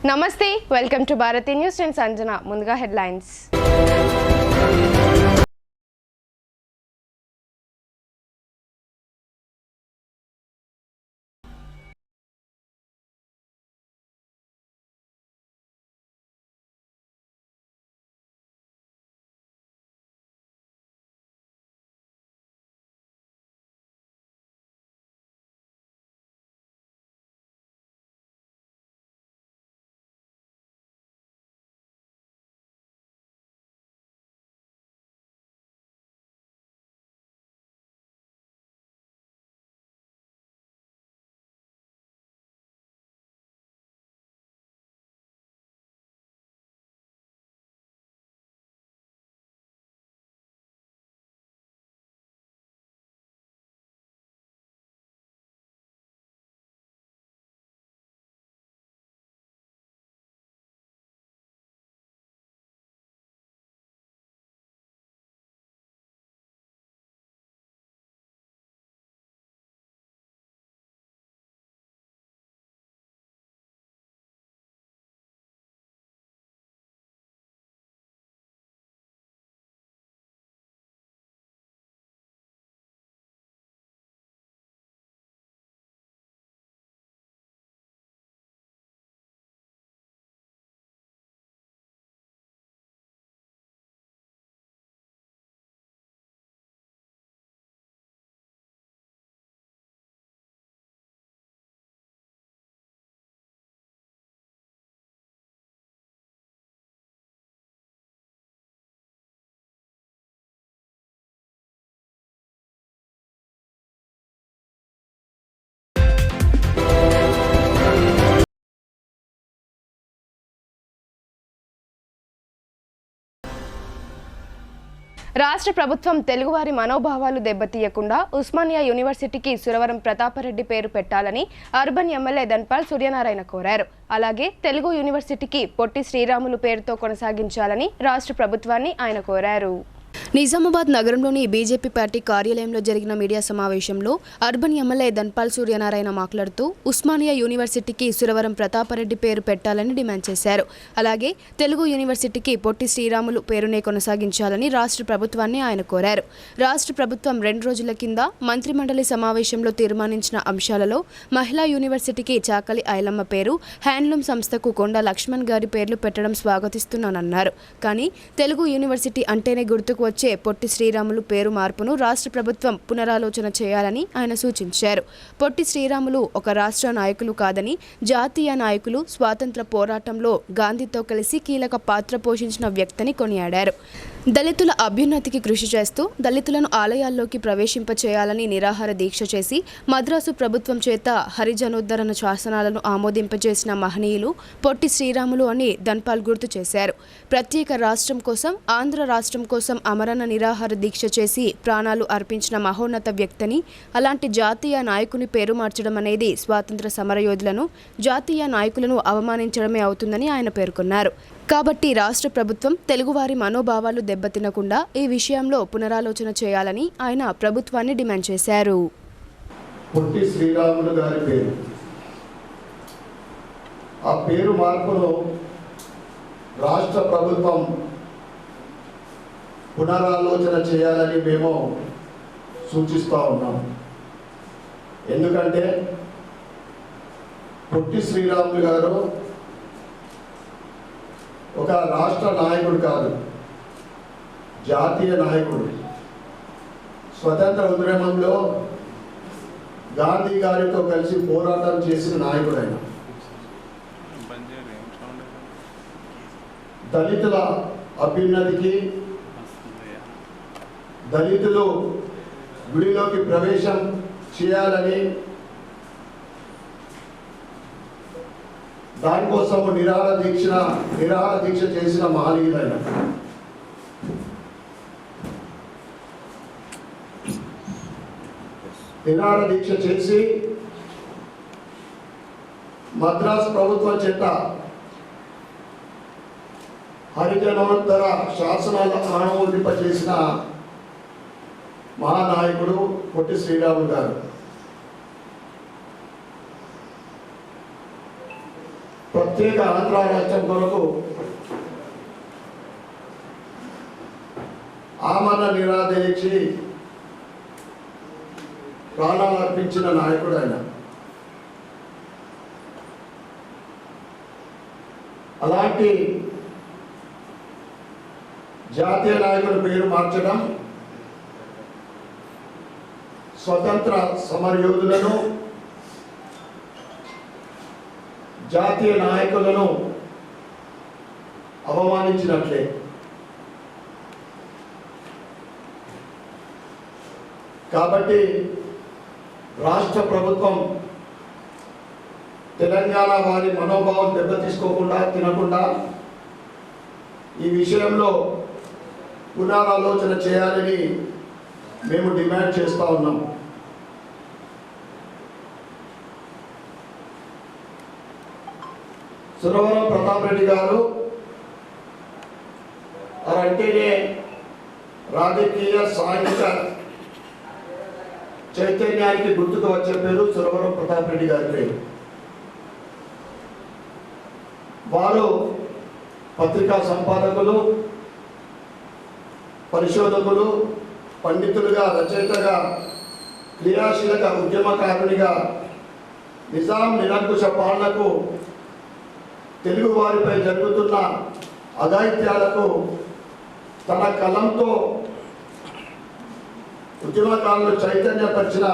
నమస్తే, welcome to Bharati news. నేను సంజన. ముందుగా హెడ్లైన్స్. రాష్ట్ర ప్రభుత్వం తెలుగువారి మనోభావాలు దెబ్బతీయకుండా ఉస్మానియా యూనివర్సిటీకి సురవరం ప్రతాపరెడ్డి పేరు పెట్టాలని అర్బన్ ఎమ్మెల్యే ధన్పాల్ సూర్యనారాయణ కోరారు. అలాగే తెలుగు యూనివర్సిటీకి పొట్టి శ్రీరాములు పేరుతో కొనసాగించాలని రాష్ట్ర ప్రభుత్వాన్ని ఆయన కోరారు. నిజామాబాద్ నగరంలోని బీజేపీ పార్టీ కార్యాలయంలో జరిగిన మీడియా సమావేశంలో అర్బన్ ఎమ్మెల్యే ధన్పాల్ సూర్యనారాయణ మాట్లాడుతూ ఉస్మానియా యూనివర్సిటీకి సురవరం ప్రతాపరెడ్డి పేరు పెట్టాలని డిమాండ్ చేశారు. అలాగే తెలుగు యూనివర్సిటీకి పొట్టి శ్రీరాములు పేరునే కొనసాగించాలని రాష్ట్ర ప్రభుత్వాన్ని ఆయన కోరారు. రాష్ట్ర ప్రభుత్వం 2 రోజుల కింద మంత్రిమండలి సమావేశంలో తీర్మానించిన అంశాలలో మహిళా యూనివర్సిటీకి చాకలి ఐలమ్మ పేరు, హ్యాండ్లూమ్ సంస్థకు కొండ లక్ష్మణ్ గారి పేర్లు పెట్టడం స్వాగతిస్తున్నానన్నారు. కానీ తెలుగు యూనివర్సిటీ అంటేనే గుర్తుకు వచ్చే పొట్టి శ్రీరాములు పేరు మార్పును రాష్ట్ర ప్రభుత్వం పునరాలోచన చేయాలని ఆయన సూచించారు. పొట్టి శ్రీరాములు ఒక రాష్ట్ర నాయకులు కాదని, జాతీయ నాయకులు, స్వాతంత్ర పోరాటంలో గాంధీతో కలిసి కీలక పాత్ర పోషించిన వ్యక్తిని కొనియాడారు. దళితుల అభ్యున్నతికి కృషి చేస్తూ దళితులను ఆలయాల్లోకి ప్రవేశింపచేయాలని నిరాహార దీక్ష చేసి మద్రాసు ప్రభుత్వం చేత హరిజనోద్ధరణ శాసనాలను ఆమోదింపజేసిన మహనీయులు పొట్టి శ్రీరాములు అని ధన్పాల్ గుర్తు చేశారు. ప్రత్యేక రాష్ట్రం కోసం, ఆంధ్ర రాష్ట్రం కోసం అమరణ నిరాహార దీక్ష చేసి ప్రాణాలు అర్పించిన మహోన్నత వ్యక్తిని, అలాంటి జాతీయ నాయకుని పేరు మార్చడం అనేది స్వాతంత్ర సమరయోధులను, జాతీయ నాయకులను అవమానించడమే అవుతుందని ఆయన పేర్కొన్నారు. కాబట్టి రాష్ట్ర ప్రభుత్వం తెలుగువారి మనోభావాలు దెబ్బతినకుండా ఈ విషయంలో పునరాలోచన చేయాలని ఆయన ప్రభుత్వాన్ని డిమాండ్ చేశారు. పొట్టి శ్రీరాములు గారి పేరు, ఆ పేరు మార్పును రాష్ట్ర ప్రభుత్వం పునరాలోచన చేయాలని మేము సూచిస్తూ ఉన్నాం. ఎందుకంటే పొట్టి శ్రీరాములు గారు ఒక రాష్ట్ర నాయకుడు కాదు, జాతీయ నాయకుడు. స్వతంత్ర ఉద్యమంలో గాంధీ గారితో కలిసి పోరాటం చేసిన నాయకుడు ఆయన. దళితుల అభ్యున్నతికి, దళితులు గుడిలోకి ప్రవేశం చేయాలని, దానికోసం నిరాహార దీక్ష చేసిన మహనీయులైన నిరాహార దీక్ష చేసి మద్రాసు ప్రభుత్వం చేత హరిజనోద్ధర శాసనాలను ఆమోదింపజేసిన మహానాయకుడు పొట్టి శ్రీరాములు గారు. ప్రత్యేక ఆంధ్ర రాష్ట్రం కొరకు ఆమరణ నిరాదీక్ష ప్రాణాలు అర్పించిన నాయకుడు ఆయన. అలాంటి జాతీయ నాయకుడి పేరు మార్చడం స్వతంత్ర సమరయోధులను, జాతీయ నాయకులను అవమానించినట్లే. కాబట్టి రాష్ట్ర ప్రభుత్వం తెలంగాణ వారి మనోభావం దెబ్బతీసుకోకుండా తినకుండా ఈ విషయంలో పునరాలోచన చేయాలని మేము డిమాండ్ చేస్తూ ఉన్నాం. సురవరం ప్రతాప్ రెడ్డి గారు అంటేనే రాజకీయ సాంఘిక చైతన్యానికి గుర్తుకు వచ్చే పేరు సురవరం ప్రతాప్ రెడ్డి గారి పేరు. వారు పత్రికా సంపాదకులు, పరిశోధకులు, పండితులుగా, రచయితగా, క్రియాశీలక ఉద్యమకారునిగా నిజాం నిరంకుశ పాలనకు, తెలుగు వారిపై జరుగుతున్న అఘాయిత్యాలకు తన కలంతో ఉద్యమకారులు చైతన్యపరిచిన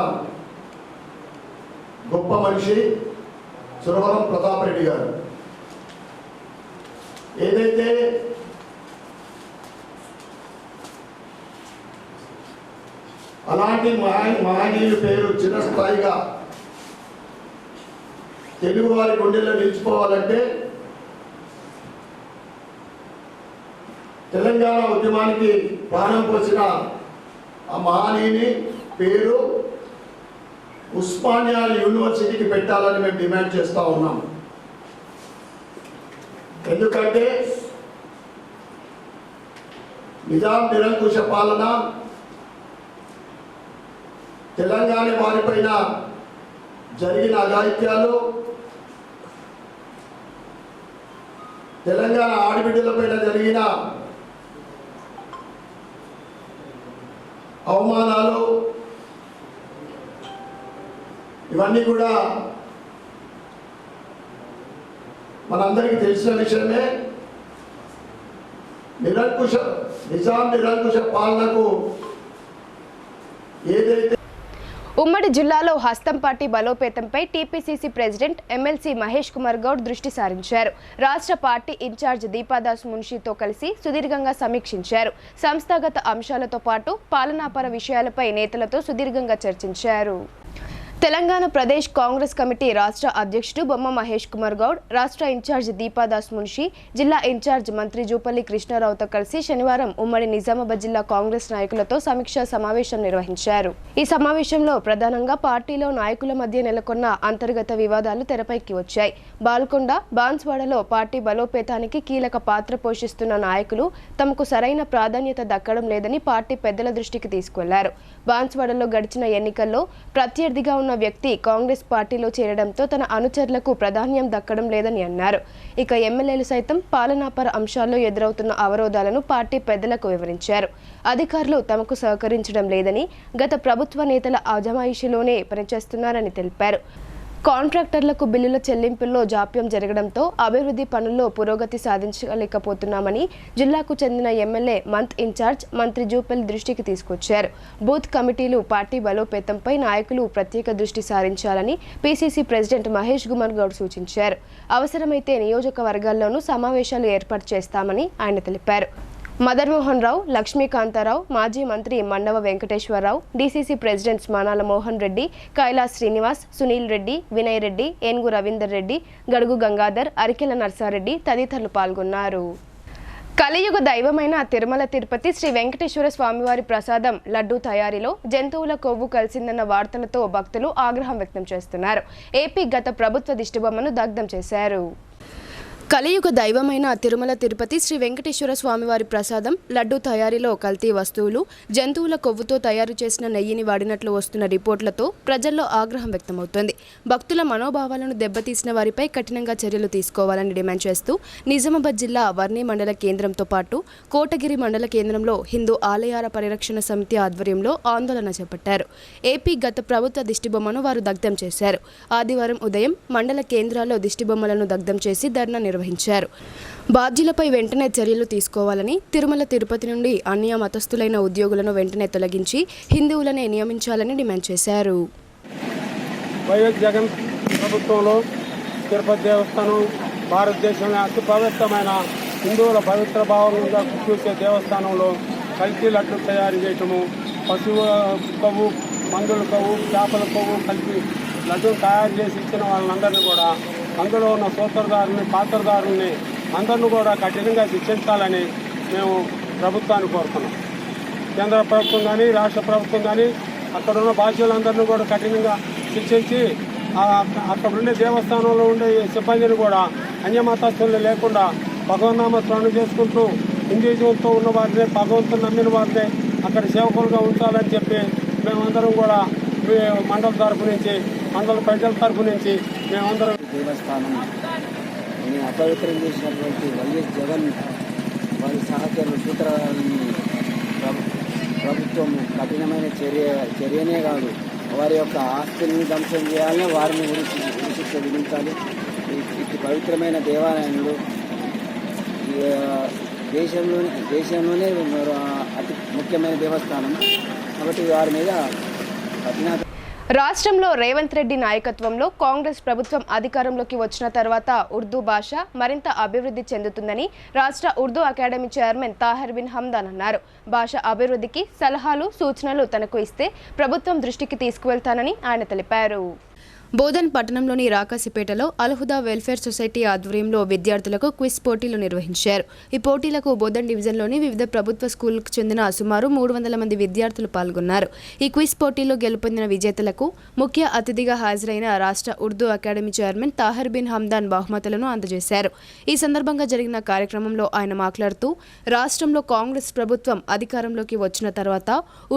గొప్ప మనిషి సురవరం ప్రతాప్ రెడ్డి గారు. ఏదైతే అలాంటి మహనీయుల పేరు చిరస్థాయిగా తెలుగు వారి గుండెల్లో నిలిచిపోవాలంటే తెలంగాణ ఉద్యమానికి ప్రాణం పోసిన ఆ మహనీయుని పేరు ఉస్మానియా యూనివర్సిటీకి పెట్టాలని మేము డిమాండ్ చేస్తూ ఉన్నాం. ఎందుకంటే నిజాం నిరంకుశ పాలన తెలంగాణ వారిపైన జరిగిన అఘాయిత్యాలు, తెలంగాణ ఆడబిడ్డలపైన జరిగిన అవమానాలు, ఇవన్నీ కూడా మనందరికీ తెలిసిన విషయమే. నిజాం నిరంకుశ పాలనకు ఏదైతే ఉమ్మడి జిల్లాలో హస్తం పార్టీ బలోపేతంపై TPCC president MLC Mahesh Kumar Goud దృష్టి సారించారు. రాష్ట్ర పార్టీ ఇన్ఛార్జ్ దీపాదాస్ మున్షితో కలిసి సుదీర్ఘంగా సమీక్షించారు. సంస్థాగత అంశాలతో పాటు పాలనాపర విషయాలపై నేతలతో సుదీర్ఘంగా చర్చించారు. తెలంగాణ ప్రదేశ్ కాంగ్రెస్ కమిటీ రాష్ట్ర అధ్యక్షుడు బొమ్మ మహేష్ కుమార్ గౌడ్, రాష్ట్ర ఇన్ఛార్జ్ దీపాదాస్ మున్షి, జిల్లా ఇన్ఛార్జ్ మంత్రి జూపల్లి కృష్ణారావుతో కలిసి శనివారం ఉమ్మడి నిజామాబాద్ జిల్లా కాంగ్రెస్ నాయకులతో సమీక్షా సమావేశం నిర్వహించారు. ఈ సమావేశంలో ప్రధానంగా పార్టీలో నాయకుల మధ్య నెలకొన్న అంతర్గత వివాదాలు తెరపైకి వచ్చాయి. బాల్కొండ, బాన్స్వాడలో పార్టీ బలోపేతానికి కీలక పాత్ర పోషిస్తున్న నాయకులు తమకు సరైన ప్రాధాన్యత దక్కడం లేదని పార్టీ పెద్దల దృష్టికి తీసుకెళ్లారు. బాన్స్వాడలో గడిచిన ఎన్నికల్లో ప్రత్యర్థిగా ఉన్న వ్యక్తి కాంగ్రెస్ పార్టీలో చేరడంతో తన అనుచరులకు ప్రాధాన్యం దక్కడం లేదని అన్నారు. ఇక ఎమ్మెల్యేలు సైతం పాలనాపర అంశాల్లో ఎదురవుతున్న అవరోధాలను పార్టీ పెద్దలకు వివరించారు. అధికారులు తమకు సహకరించడం లేదని, గత ప్రభుత్వ నేతల అజమాయిషీలోనే పనిచేస్తున్నారని తెలిపారు. కాంట్రాక్టర్లకు బిల్లుల చెల్లింపుల్లో జాప్యం జరగడంతో అభివృద్ధి పనుల్లో పురోగతి సాధించలేకపోతున్నామని జిల్లాకు చెందిన ఎమ్మెల్యే మంత్ ఇన్ఛార్జ్ మంత్రి జూపల్లి దృష్టికి తీసుకొచ్చారు. బూత్ కమిటీలు, పార్టీ బలోపేతంపై నాయకులు ప్రత్యేక దృష్టి సారించాలని పీసీసీ ప్రెసిడెంట్ మహేష్ కుమార్ గౌడ్ సూచించారు. అవసరమైతే నియోజకవర్గాల్లోనూ సమావేశాలు ఏర్పాటు చేస్తామని ఆయన తెలిపారు. మదన్మోహన్ రావు, లక్ష్మీకాంతారావు, మాజీ మంత్రి మండవ వెంకటేశ్వరరావు, డీసీసీ ప్రెసిడెంట్స్ మానాల మోహన్ రెడ్డి, కైలాస్ శ్రీనివాస్, సునీల్ రెడ్డి, వినయ్ రెడ్డి, ఏనుగు రవీందర్ రెడ్డి, గడుగు గంగాధర్, అరికెల నర్సారెడ్డి తదితరులు పాల్గొన్నారు. కలియుగ దైవమైన తిరుమల తిరుపతి శ్రీ వెంకటేశ్వర స్వామివారి ప్రసాదం లడ్డూ తయారీలో జంతువుల కొవ్వు కలిసిందన్న వార్తలతో భక్తులు ఆగ్రహం వ్యక్తం చేస్తున్నారు. ఏపీ గత ప్రభుత్వ దిష్టిబొమ్మను దగ్ధం చేశారు. కలియుగ దైవమైన తిరుమల తిరుపతి శ్రీ వెంకటేశ్వర స్వామివారి ప్రసాదం లడ్డూ తయారీలో కల్తీ వస్తువులు, జంతువుల కొవ్వుతో తయారు చేసిన నెయ్యిని వాడినట్లు వస్తున్న రిపోర్టులతో ప్రజల్లో ఆగ్రహం వ్యక్తమవుతోంది. భక్తుల మనోభావాలను దెబ్బతీసిన వారిపై కఠినంగా చర్యలు తీసుకోవాలని డిమాండ్ చేస్తూ నిజామాబాద్ జిల్లా వర్ణి మండల కేంద్రంతో పాటు కోటగిరి మండల కేంద్రంలో హిందూ ఆలయాల పరిరక్షణ సమితి ఆధ్వర్యంలో ఆందోళన చేపట్టారు. ఏపీ గత ప్రభుత్వ దిష్టిబొమ్మను వారు దగ్ధం చేశారు. ఆదివారం ఉదయం మండల కేంద్రాల్లో దిష్టిబొమ్మలను దగ్ధం చేసి ధర్నా నిర్వహించారు. బాధ్యులపై వెంటనే చర్యలు తీసుకోవాలని, తిరుమల తిరుపతి నుండి అన్య మతస్థులైన ఉద్యోగులను వెంటనే తొలగించి హిందువులనే నియమించాలని డిమాండ్ చేశారు. వైఎస్ జగన్ ప్రభుత్వంలో తిరుపతి దేవస్థానం భారతదేశంలో అతి పవిత్రమైన హిందువుల పవిత్ర భావంగా చూసే దేవస్థానంలో కల్తీ లడ్డు తయారు చేయటము, పశువు కొవ్వు, మందుల కొవ్వు, చేపల కొవ్వు కలిపి లడ్డు తయారు చేసి ఇచ్చిన వాళ్ళందరినీ కూడా, అందులో ఉన్న సూత్రధారుని, పాత్రధారుల్ని అందరిని కూడా కఠినంగా శిక్షించాలని మేము ప్రభుత్వాన్ని కోరుతున్నాం. కేంద్ర ప్రభుత్వం కానీ రాష్ట్ర ప్రభుత్వం కానీ అక్కడ ఉన్న బాధ్యులందరినీ కూడా కఠినంగా శిక్షించి అక్కడ ఉండే దేవస్థానంలో ఉండే సిబ్బందిని కూడా అన్యమతస్థుల్ని లేకుండా భగవన్నామ స్మరణ చేసుకుంటూ హిందూయిజంతో ఉన్న వారిని, భగవంతుని నమ్మిన వారిని అక్కడ సేవకులుగా ఉంచాలని చెప్పి మేమందరం కూడా మండల తరఫు నుంచి, మండల ప్రజల తరఫు నుంచి మేమందరం దేవస్థానం అపవిత్రం చేసినటువంటి వైఎస్ జగన్ వారి సహచరులు సూత్రాలని ప్రభుత్వం కఠినమైన చర్యనే కాదు, వారి యొక్క ఆస్తుల్ని ధ్వంసం చేయాలని, వారిని ఉరిశిక్ష విధించాలి. ఇటు పవిత్రమైన దేవాలయంలో దేశంలోనే అతి ముఖ్యమైన దేవస్థానం కాబట్టి వారి మీద కఠిన. రాష్ట్రంలో రేవంత్ రెడ్డి నాయకత్వంలో కాంగ్రెస్ ప్రభుత్వం అధికారంలోకి వచ్చిన తర్వాత ఉర్దూ భాష మరింత అభివృద్ధి చెందుతుందని రాష్ట్ర Urdu academy chairman Tahir bin Hamdan అన్నారు. భాష అభివృద్ధికి సలహాలు, సూచనలు తనకు ఇస్తే ప్రభుత్వం దృష్టికి తీసుకువెళ్తానని ఆయన తెలిపారు. బోధన్ పట్టణంలోని రాకాసిపేటలో అల్హుదా వెల్ఫేర్ సొసైటీ ఆధ్వర్యంలో విద్యార్థులకు క్విజ్ పోటీలు నిర్వహించారు. ఈ పోటీలకు బోధన్ డివిజన్లోని వివిధ ప్రభుత్వ స్కూళ్లకు చెందిన సుమారు 300 మంది విద్యార్థులు పాల్గొన్నారు. ఈ క్విజ్ పోటీలో గెలుపొందిన విజేతలకు ముఖ్య అతిథిగా హాజరైన రాష్ట్ర Urdu academy chairman Tahir bin Hamdan బహుమతులను అందజేశారు. ఈ సందర్భంగా జరిగిన కార్యక్రమంలో ఆయన మాట్లాడుతూ, రాష్ట్రంలో కాంగ్రెస్ ప్రభుత్వం అధికారంలోకి వచ్చిన తర్వాత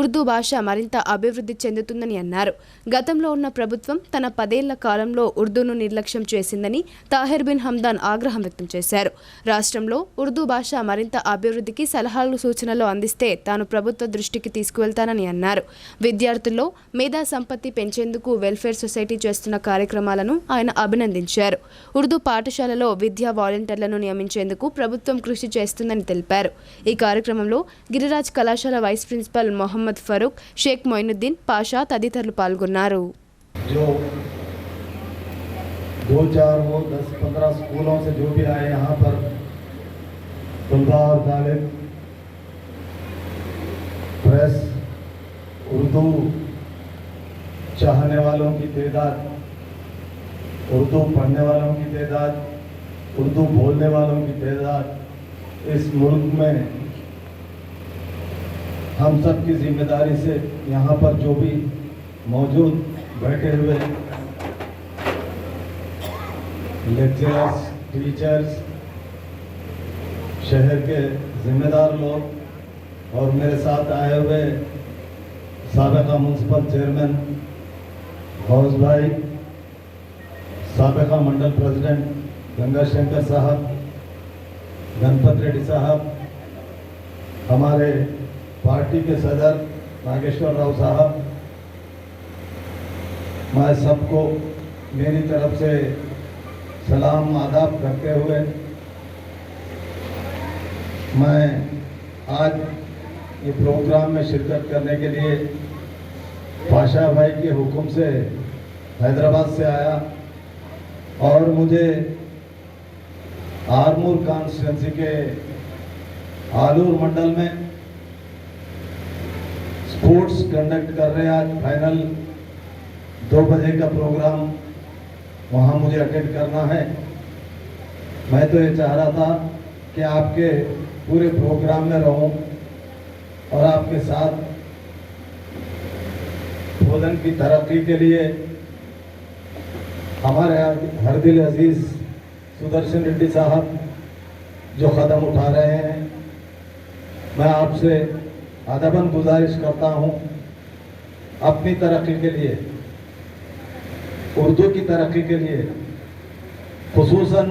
ఉర్దూ భాష మరింత అభివృద్ధి చెందుతుందని అన్నారు. గతంలో ఉన్న ప్రభుత్వం తన 10 ఏళ్ల కాలంలో ఉర్దూను నిర్లక్ష్యం చేసిందని తాహిర్ బిన్ హమ్దాన్ ఆగ్రహం వ్యక్తం చేశారు. రాష్ట్రంలో ఉర్దూ భాష మరింత అభివృద్ధికి సలహాలు, సూచనలు అందిస్తే తాను ప్రభుత్వ దృష్టికి తీసుకువెళ్తానని అన్నారు. విద్యార్థుల్లో మేధా సంపత్తి పెంచేందుకు వెల్ఫేర్ సొసైటీ చేస్తున్న కార్యక్రమాలను ఆయన అభినందించారు. ఉర్దూ పాఠశాలలో విద్యా వాలంటీర్లను నియమించేందుకు ప్రభుత్వం కృషి చేస్తుందని తెలిపారు. ఈ కార్యక్రమంలో గిరిరాజ్ కళాశాల వైస్ ప్రిన్సిపల్ మొహమ్మద్ ఫరూక్, షేక్ మొయినుద్దీన్ పాషా తదితరులు పాల్గొన్నారు. जो 2, 4, 10, 15 स्कूलों से जो भी आए यहाँ पर तलबा और तालिब, प्रेस, उर्दू चाहने वालों की तादाद, उर्दू पढ़ने वालों की तादाद, उर्दू बोलने वालों की तादाद इस मुल्क में हम सब की जिम्मेदारी से यहाँ पर जो भी मौजूद बैठे हुए लेक्चरर्स, टीचर्स, शहर के जिम्मेदार लोग और मेरे साथ आए हुए साबिका म्यूनसिपल चेयरमैन हौस भाई, साबिका मंडल प्रेसिडेंट गंगा शंकर साहब, गणपत रेड्डी साहब, हमारे पार्टी के सदर नागेश्वर राव साहब, मैं सबको मेरी तरफ से सलाम आदाब करते हुए मैं आज ये प्रोग्राम में शिरकत करने के लिए पाशा भाई के हुक्म से हैदराबाद से आया और मुझे आरमूर कॉन्स्टिट्यूंसी के आलूर मंडल में स्पोर्ट्स कंडक्ट कर रहे हैं। आज फाइनल 2 बजे का प्रोग्राम वहाँ मुझे अटेंड करना है। मैं तो ये चाह रहा था कि आपके पूरे प्रोग्राम में रहूं और आपके साथ बोधन की तरक्की के लिए हमारे हर दिल अजीज सुदर्शन रेड्डी साहब जो कदम उठा रहे हैं, मैं आपसे अदबन गुजारिश करता हूं अपनी तरक्की के लिए, उर्दू की तरक्की के लिए, खुसूसन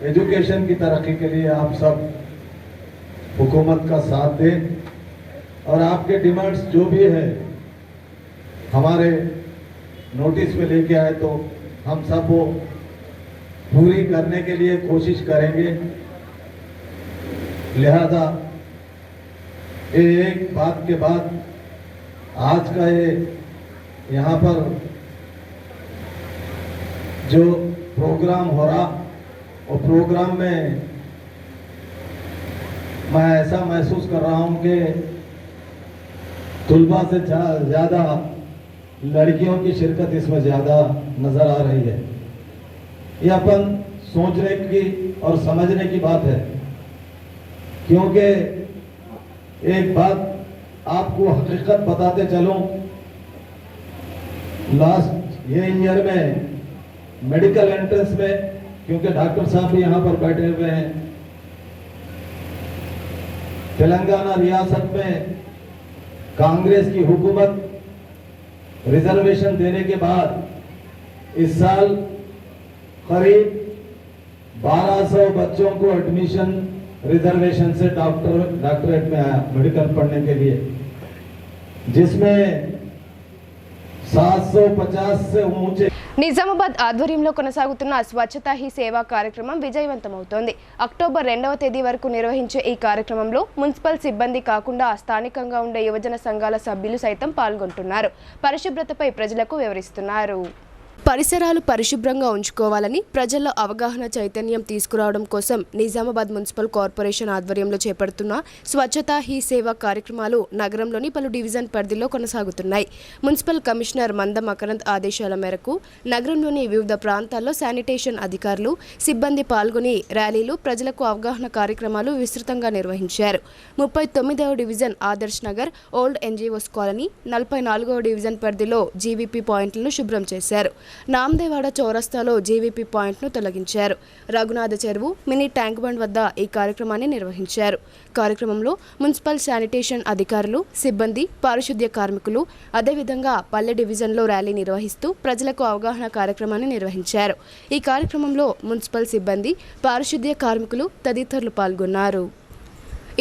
एजुकेशन की तरक्की के लिए आप सब हुकूमत का साथ दें और आपके डिमांड्स जो भी है हमारे नोटिस में लेके आए तो हम सब वो पूरी करने के लिए कोशिश करेंगे। लिहाजा एक बात के बाद आज का ये यहाँ पर जो प्रोग्राम हो रहा और प्रोग्राम में मैं ऐसा महसूस कर रहा हूँ कि तुलबा से ज़्यादा लड़कियों की शिरकत इसमें ज़्यादा नज़र आ रही है। ये अपन सोचने की और समझने की बात है, क्योंकि एक बात आपको हकीकत बताते चलूं, लास्ट ये ईयर में मेडिकल एंट्रेंस में, क्योंकि डॉक्टर साहब भी यहाँ पर बैठे हुए हैं, तेलंगाना रियासत में कांग्रेस की हुकूमत रिजर्वेशन देने के बाद इस साल करीब 1200 बच्चों को एडमिशन रिजर्वेशन से डॉक्टरेट में आया मेडिकल पढ़ने के लिए, जिसमें 750 से ऊंचे నిజామాబాద్ ఆధ్వర్యంలో కొనసాగుతున్న స్వచ్ఛతా హీ సేవా కార్యక్రమం విజయవంతమవుతోంది. అక్టోబర్ 2వ తేదీ వరకు నిర్వహించే ఈ కార్యక్రమంలో మున్సిపల్ సిబ్బంది కాకుండా స్థానికంగా ఉండే యువజన సంఘాల సభ్యులు సైతం పాల్గొంటున్నారు. పరిశుభ్రతపై ప్రజలకు వివరిస్తున్నారు. పరిసరాలు పరిశుభ్రంగా ఉంచుకోవాలని ప్రజల్లో అవగాహన చైతన్యం తీసుకురావడం కోసం నిజామాబాద్ మున్సిపల్ కార్పొరేషన్ ఆధ్వర్యంలో చేపడుతున్న స్వచ్ఛతా హీ సేవా కార్యక్రమాలు నగరంలోని పలు డివిజన్ పరిధిలో కొనసాగుతున్నాయి. మున్సిపల్ కమిషనర్ మంద మకరంద్ ఆదేశాల మేరకు నగరంలోని వివిధ ప్రాంతాల్లో శానిటేషన్ అధికారులు సిబ్బంది పాల్గొని ర్యాలీలు, ప్రజలకు అవగాహన కార్యక్రమాలు విస్తృతంగా నిర్వహించారు. 39వ division Adarsh Nagar, old NGOs colony, 44వ డివిజన్ పరిధిలో జీవీపీ పాయింట్లను శుభ్రం చేశారు. నామ్దేవాడ చౌరస్తాలో జీవీపీ పాయింట్ను తొలగించారు. రఘునాథ చెరువు, మినీ ట్యాంక్ బండ్ వద్ద ఈ కార్యక్రమాన్ని నిర్వహించారు. కార్యక్రమంలో మున్సిపల్ శానిటేషన్ అధికారులు, సిబ్బంది, పారిశుద్ధ్య కార్మికులు, అదేవిధంగా పల్లె డివిజన్లో ర్యాలీ నిర్వహిస్తూ ప్రజలకు అవగాహన కార్యక్రమాన్ని నిర్వహించారు. ఈ కార్యక్రమంలో మున్సిపల్ సిబ్బంది, పారిశుద్ధ్య కార్మికులు తదితరులు పాల్గొన్నారు.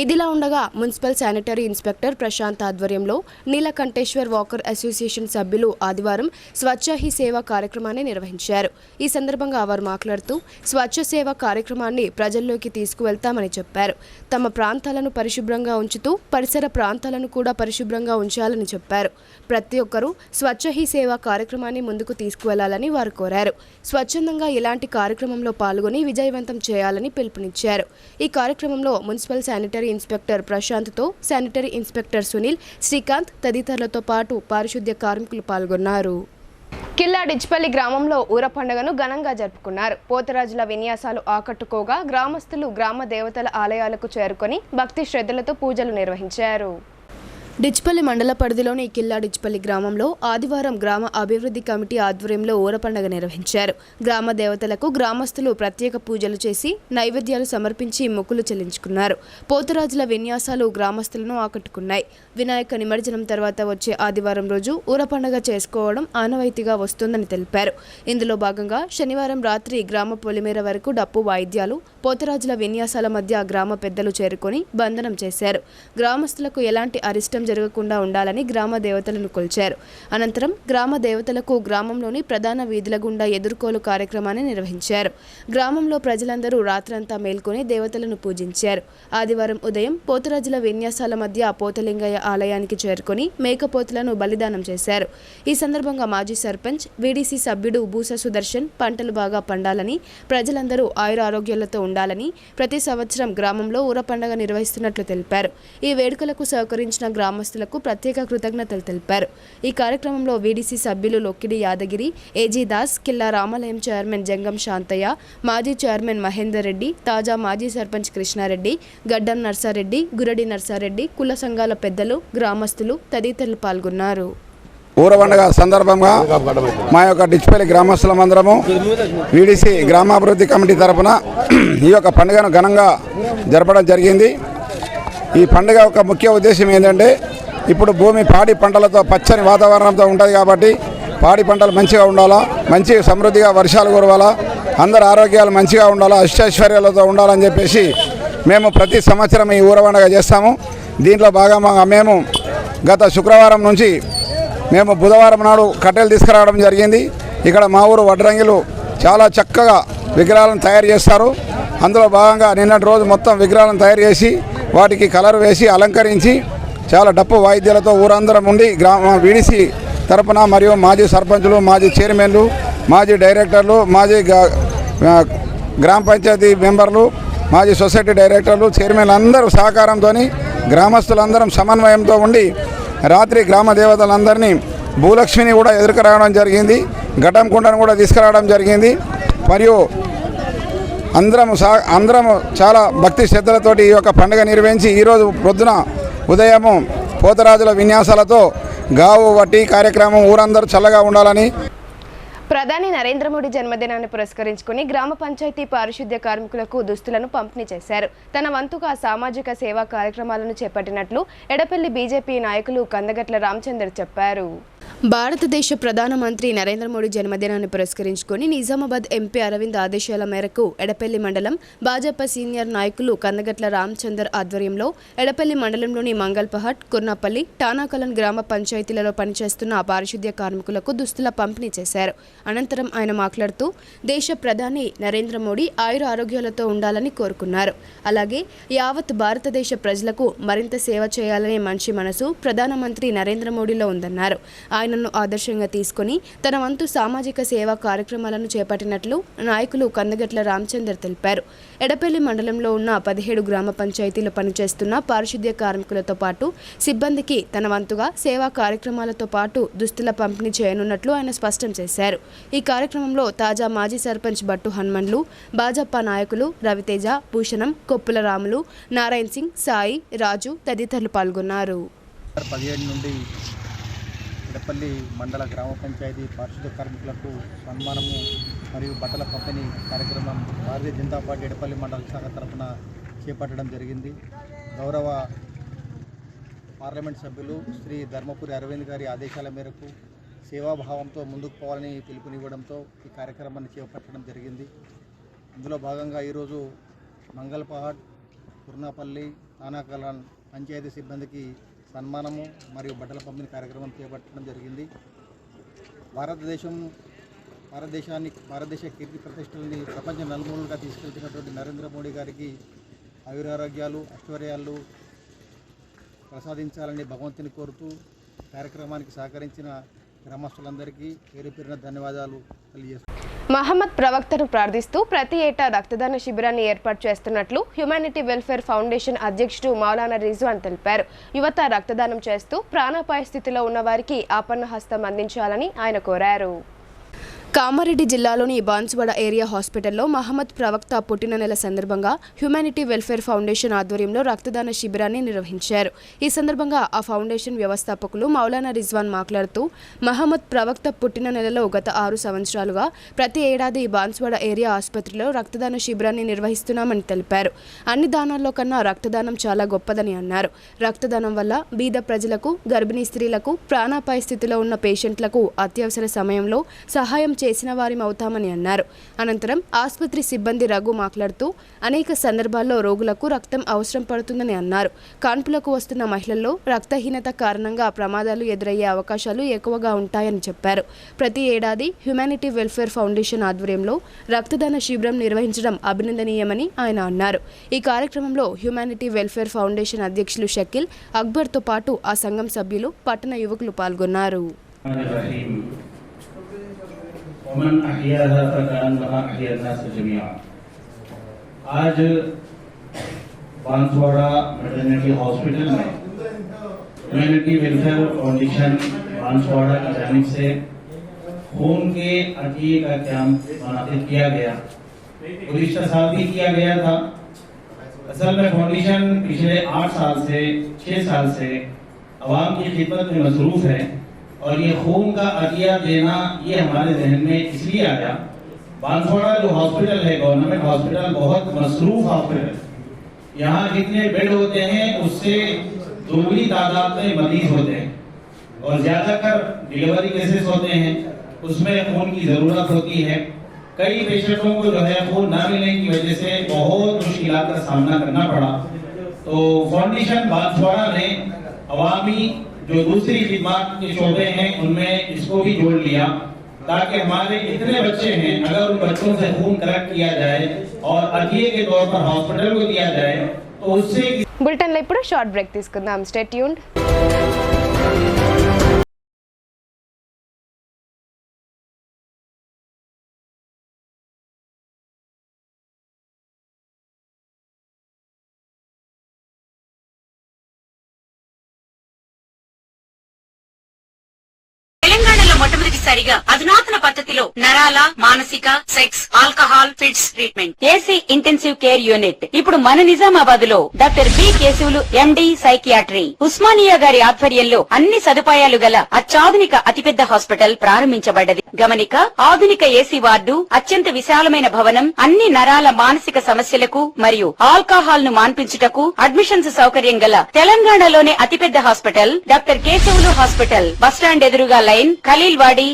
ఇదిలా ఉండగా మున్సిపల్ శానిటరీ ఇన్స్పెక్టర్ ప్రశాంత్ ఆధ్వర్యంలో నీలకంఠేశ్వర్ వాకర్ అసోసియేషన్ సభ్యులు ఆదివారం స్వచ్ఛ హీ సేవ కార్యక్రమాన్ని నిర్వహించారు. ఈ సందర్భంగా వారు మాట్లాడుతూ స్వచ్ఛ సేవ కార్యక్రమాన్ని ప్రజల్లోకి తీసుకువెళ్తామని చెప్పారు. తమ ప్రాంతాలను పరిశుభ్రంగా ఉంచుతూ పరిసర ప్రాంతాలను కూడా పరిశుభ్రంగా ఉంచాలని చెప్పారు. ప్రతి ఒక్కరూ స్వచ్ఛ హీ సేవ కార్యక్రమాన్ని ముందుకు తీసుకువెళ్లాలని వారు కోరారు. స్వచ్ఛందంగా ఇలాంటి కార్యక్రమంలో పాల్గొని విజయవంతం చేయాలని పిలుపునిచ్చారు. ఈ కార్యక్రమంలో మున్సిపల్ శానిటరీ ఇన్స్పెక్టర్ ప్రశాంత్తో శానిటరీ ఇన్స్పెక్టర్ సునీల్, శ్రీకాంత్ తదితరులతో పాటు పారిశుద్ధ్య కార్మికులు పాల్గొన్నారు. కిల్లా డిచ్పల్లి గ్రామంలో ఊర పండుగను ఘనంగా జరుపుకున్నారు. పోతరాజుల విన్యాసాలు ఆకట్టుకోగా గ్రామస్తులు గ్రామ దేవతల ఆలయాలకు చేరుకొని భక్తి శ్రద్ధలతో పూజలు నిర్వహించారు. డిచ్పల్లి మండల పరిధిలోని కిల్లా డిచ్పల్లి గ్రామంలో ఆదివారం గ్రామ అభివృద్ధి కమిటీ ఆధ్వర్యంలో ఊర పండుగ నిర్వహించారు. గ్రామ దేవతలకు గ్రామస్తులు ప్రత్యేక పూజలు చేసి నైవేద్యాలు సమర్పించి మొక్కులు చెల్లించుకున్నారు. పోతరాజుల విన్యాసాలు గ్రామస్తులను ఆకట్టుకున్నాయి. వినాయక నిమజ్జనం తర్వాత వచ్చే ఆదివారం రోజు ఊర పండుగ చేసుకోవడం ఆనవాయితీగా వస్తుందని తెలిపారు. ఇందులో భాగంగా శనివారం రాత్రి గ్రామ పొలిమేర వరకు డప్పు వాయిద్యాలు, పోతరాజుల విన్యాసాల మధ్య గ్రామ పెద్దలు చేరుకొని బంధనం చేశారు. గ్రామస్తులకు ఎలాంటి అరిష్టం జరగకుండా ఉండాలని గ్రామ దేవతలను కొలిచారు. అనంతరం గ్రామ దేవతలకు గ్రామంలోని ప్రధాన వీధుల గుండా ఎదుర్కోలు కార్యక్రమాన్ని నిర్వహించారు. గ్రామంలో ప్రజలందరూ రాత్రంతా మేల్కొని దేవతలను పూజించారు. ఆదివారం ఉదయం పోతరాజుల విన్యాసాల మధ్య పోతలింగయ్య ఆలయానికి చేరుకొని మేకపోతులను బలిదానం చేశారు. ఈ సందర్భంగా మాజీ సర్పంచ్, వీడీసీ సభ్యుడు బూస సుదర్శన్ పంటలు బాగా పండాలని, ప్రజలందరూ ఆయురారోగ్యాలతో ఉండాలని ప్రతి సంవత్సరం గ్రామంలో ఊర పండుగ నిర్వహిస్తున్నట్లు తెలిపారు. ఈ వేడుకలకు సహకరించిన గ్రామస్తులకు ప్రత్యేక కృతజ్ఞతలు తెలిపారు. ఈ కార్యక్రమంలో వీడీసీ సభ్యులు లొక్కిడి యాదగిరి, ఏజీ దాస్, కిల్లా రామాలయం చైర్మన్ జంగం శాంతయ్య, మాజీ చైర్మన్ మహేందర్ రెడ్డి, తాజా మాజీ సర్పంచ్ కృష్ణారెడ్డి, గడ్డం నర్సారెడ్డి, గురడి నర్సారెడ్డి, కుల సంఘాల పెద్దలు, గ్రామస్తులు తదితరులు పాల్గొన్నారు. ఊర పండుగ సందర్భంగా మా యొక్క డిచ్పల్లి గ్రామస్తులమందరము వీడిసి గ్రామాభివృద్ధి కమిటీ తరఫున ఈ యొక్క పండుగను ఘనంగా జరపడం జరిగింది. ఈ పండుగ యొక్క ముఖ్య ఉద్దేశం ఏంటంటే ఇప్పుడు భూమి పాడి పంటలతో పచ్చని వాతావరణంతో ఉంటుంది కాబట్టి పాడి పంటలు మంచిగా ఉండాలా, మంచి సమృద్ధిగా వర్షాలు కురవాలా, అందరు ఆరోగ్యాలు మంచిగా ఉండాలా, అష్టైశ్వర్యాలతో ఉండాలని చెప్పేసి మేము ప్రతి సంవత్సరం ఈ ఊర పండుగ చేస్తాము. దీంట్లో భాగంగా మేము గత శుక్రవారం నుంచి మేము బుధవారం నాడు కట్టెలు తీసుకురావడం జరిగింది. ఇక్కడ మా ఊరు వడ్రంగిలు చాలా చక్కగా విగ్రహాలను తయారు చేస్తారు. అందులో భాగంగా నిన్నటి రోజు మొత్తం విగ్రహాలను తయారు చేసి వాటికి కలర్ వేసి అలంకరించి చాలా డప్పు వాయిద్యాలతో ఊరందరం ఉండి వీడిసి తరపున మరియు మాజీ సర్పంచులు, మాజీ చైర్మన్లు, మాజీ డైరెక్టర్లు, మాజీ గ్రామ పంచాయతీ మెంబర్లు, మాజీ సొసైటీ డైరెక్టర్లు, చైర్మన్లు అందరూ సహకారంతో గ్రామస్తులందరం సమన్వయంతో ఉండి రాత్రి గ్రామ దేవతలందరినీ భూలక్ష్మిని కూడా ఎదుర్కొరావడం జరిగింది. ఘటం కుండను కూడా తీసుకురావడం జరిగింది. మరియు అందరము చాలా భక్తి శ్రద్ధలతోటి ఈ యొక్క పండుగ నిర్వహించి ఈరోజు పొద్దున ఉదయము పోతరాజుల విన్యాసాలతో గావు వట్టి కార్యక్రమం ఊరందరూ చల్లగా ఉండాలని. ప్రధాని నరేంద్ర మోడీ జన్మదినాన్ని పురస్కరించుకుని గ్రామ పంచాయతీ పారిశుద్ధ్య కార్మికులకు దుస్తులను పంపిణీ చేశారు. తన వంతుగా సామాజిక సేవా కార్యక్రమాలను చేపట్టినట్లు ఎడపల్లి బీజేపీ నాయకులు కందగట్ల రామచందర్ చెప్పారు. భారతదేశ ప్రధానమంత్రి నరేంద్ర మోడీ జన్మదినాన్ని పురస్కరించుకుని నిజామాబాద్ ఎంపీ అరవింద్ ఆదేశాల మేరకు ఎడపల్లి మండలం భాజపా సీనియర్ నాయకులు కందగట్ల రామచందర్ ఆధ్వర్యంలో ఎడపల్లి మండలంలోని మంగల్పహాట్, కుర్నాపల్లి, టానాకలన్ గ్రామ పంచాయతీలలో పనిచేస్తున్న పారిశుద్ధ్య కార్మికులకు దుస్తుల పంపిణీ చేశారు. అనంతరం ఆయన మాట్లాడుతూ దేశ ప్రధాని నరేంద్ర మోడీ ఆయుర ఆరోగ్యాలతో ఉండాలని కోరుకున్నారు. అలాగే యావత్ భారతదేశ ప్రజలకు మరింత సేవ చేయాలనే మంచి మనసు ప్రధానమంత్రి నరేంద్ర మోడీలో ఉందన్నారు. ఆయనను ఆదర్శంగా తీసుకుని తన వంతు సామాజిక సేవా కార్యక్రమాలను చేపట్టినట్లు నాయకులు కందగట్ల రామచందర్ తెలిపారు. ఎడపల్లి మండలంలో ఉన్న 17 గ్రామ పంచాయతీలు పనిచేస్తున్న పారిశుద్ధ్య కార్మికులతో పాటు సిబ్బందికి తన వంతుగా సేవా కార్యక్రమాలతో పాటు దుస్తుల పంపిణీ చేయనున్నట్లు ఆయన స్పష్టం చేశారు. ఈ కార్యక్రమంలో తాజా మాజీ సర్పంచ్ బట్టు హనుమన్లు, భాజపా నాయకులు రవితేజ, భూషణం, కొప్పుల రాములు, నారాయణ్ సింగ్, సాయి, రాజు తదితరులు పాల్గొన్నారు. 17 నుండి ఎడపల్లి మండల గ్రామ పంచాయతీ పారిశుద్ధ్య కార్మికులకు సన్మానము మరియు బట్టల పంపిణీ కార్యక్రమం భారతీయ జనతా పార్టీ ఎడపల్లి మండల శాఖ తరఫున చేపట్టడం జరిగింది. గౌరవ పార్లమెంట్ సభ్యులు శ్రీ ధర్మపురి అరవింద్ గారి ఆదేశాల మేరకు సేవాభావంతో ముందుకు పోవాలని పిలుపునివ్వడంతో ఈ కార్యక్రమాన్ని చేపట్టడం జరిగింది. ఇందులో భాగంగా ఈరోజు మంగళపహాట్, కుర్నాపల్లి, తానాకలాన్ పంచాయతీ సిబ్బందికి సన్మానము మరియు బట్టల పంపిణీ కార్యక్రమం చేపట్టడం జరిగింది. భారతదేశ కీర్తి ప్రతిష్టలని ప్రపంచ నలుమూలలుగా తీసుకెళ్తున్నటువంటి నరేంద్ర మోడీ గారికి ఆయురారోగ్యాలు, ఐశ్వర్యాలు ప్రసాదించాలని భగవంతుని కోరుతూ కార్యక్రమానికి సహకరించిన గ్రామస్తులందరికీ పేరు పేరున ధన్యవాదాలు తెలియజేస్తున్నాను. మహమ్మద్ ప్రవక్తను ప్రార్థిస్తూ ప్రతి ఏటా రక్తదాన శిబిరాన్ని ఏర్పాటు చేస్తున్నట్లు హ్యుమానిటీ వెల్ఫేర్ ఫౌండేషన్ అధ్యక్షుడు మౌలానా రిజ్వాన్ తెలిపారు. యువత రక్తదానం చేస్తూ ప్రాణాపాయ స్థితిలో ఉన్న వారికి ఆపన్న హస్తం అందించాలని ఆయన కోరారు. కామారెడ్డి జిల్లాలోని బాన్సువాడ ఏరియా హాస్పిటల్లో మహమ్మద్ ప్రవక్త పుట్టిన నెల సందర్భంగా హ్యుమానిటీ వెల్ఫేర్ ఫౌండేషన్ ఆధ్వర్యంలో రక్తదాన శిబిరాన్ని నిర్వహించారు. ఈ సందర్భంగా ఆ ఫౌండేషన్ వ్యవస్థాపకులు మౌలానా రిజ్వాన్ మాట్లాడుతూ మహమ్మద్ ప్రవక్త పుట్టిన నెలలో గత 6 సంవత్సరాలుగా ప్రతి ఏడాది బాన్సువాడ ఏరియా ఆసుపత్రిలో రక్తదాన శిబిరాన్ని నిర్వహిస్తున్నామని తెలిపారు. అన్ని దానాల్లో కన్నా రక్తదానం చాలా గొప్పదని అన్నారు. రక్తదానం వల్ల బీద ప్రజలకు, గర్భిణీ స్త్రీలకు, ప్రాణాపాయ స్థితిలో ఉన్న పేషెంట్లకు అత్యవసర సమయంలో సహాయం చేసిన వారిమవుతామని అన్నారు. అనంతరం ఆసుపత్రి సిబ్బంది రఘు మాట్లాడుతూ అనేక సందర్భాల్లో రోగులకు రక్తం అవసరం పడుతుందని అన్నారు. కాన్పులకు వస్తున్న మహిళల్లో రక్తహీనత కారణంగా ప్రమాదాలు ఎదురయ్యే అవకాశాలు ఎక్కువగా ఉంటాయని చెప్పారు. ప్రతి ఏడాది హ్యుమానిటీ వెల్ఫేర్ ఫౌండేషన్ ఆధ్వర్యంలో రక్తదాన శిబిరం నిర్వహించడం అభినందనీయమని ఆయన అన్నారు. ఈ కార్యక్రమంలో హ్యుమానిటీ వెల్ఫేర్ ఫౌండేషన్ అధ్యక్షులు షకీల్, అక్బర్తో పాటు ఆ సంఘం సభ్యులు, పట్టణ యువకులు పాల్గొన్నారు. आज बांसवाड़ा मैटरनिटी हॉस्पिटल में ह्यूमैनिटी वेलफेयर फाउंडेशन बांसवाड़ा की जानिब से खून के अतिये का कैंप मुनाकिद किया गया। गुज़िश्ता साल भी किया गया था। असल में फाउंडेशन पिछले 6 साल से अवाम की खिदमत में मसरूफ है और ये खून का अतिया देना ये हमारे जहन में इसलिए आया, बांसवाड़ा जो हॉस्पिटल है गवर्नमेंट हॉस्पिटल बहुत मसरूफ हॉस्पिटल, यहाँ जितने बेड होते हैं उससे दोगुनी तादाद में मरीज होते हैं और ज्यादातर डिलीवरी केसेस होते हैं, उसमें खून की जरूरत होती है। कई पेशेंटों को जो है खून न मिलने की वजह से बहुत मुश्किलात का सामना करना पड़ा। तो फाउंडेशन बांसवाड़ा ने अवामी जो दूसरी खिदमत के शोबे हैं उनमें इसको भी जोड़ लिया, ताकि हमारे इतने बच्चे हैं अगर उन बच्चों से खून कलेक्ट किया जाए और अतिये के तौर पर हॉस्पिटल को दिया जाए तो उससे బులెటిన్లో ఇప్పుడు షార్ట్ బ్రేక్ తీసుకుందాం. Stay tuned. తెలంగాణలో మొట్టమొదటిసారిగా అధునాతన పద్ధతిలో నరాల, మానసిక, sex, alcohol, fits treatment, AC intensive care unit ఇప్పుడు మన నిజామాబాద్ లో doctor B Keshavulu MD psychiatry Osmania గారి ఆధ్వర్యంలో అన్ని సదుపాయాలు గల అత్యాధునిక అతిపెద్ద హాస్పిటల్ ప్రారంభించబడ్డది. గమనిక, ఆధునిక ఏసీ వార్డు, అత్యంత విశాలమైన భవనం, అన్ని నరాల మానసిక సమస్యలకు మరియు ఆల్కహాల్ ను మాన్పించుటకు అడ్మిషన్స్ సౌకర్యం గల తెలంగాణలోనే అతిపెద్ద hospital doctor Keshavulu hospital, bus stand ఎదురుగా లైన్, ఖలీల్వాడి.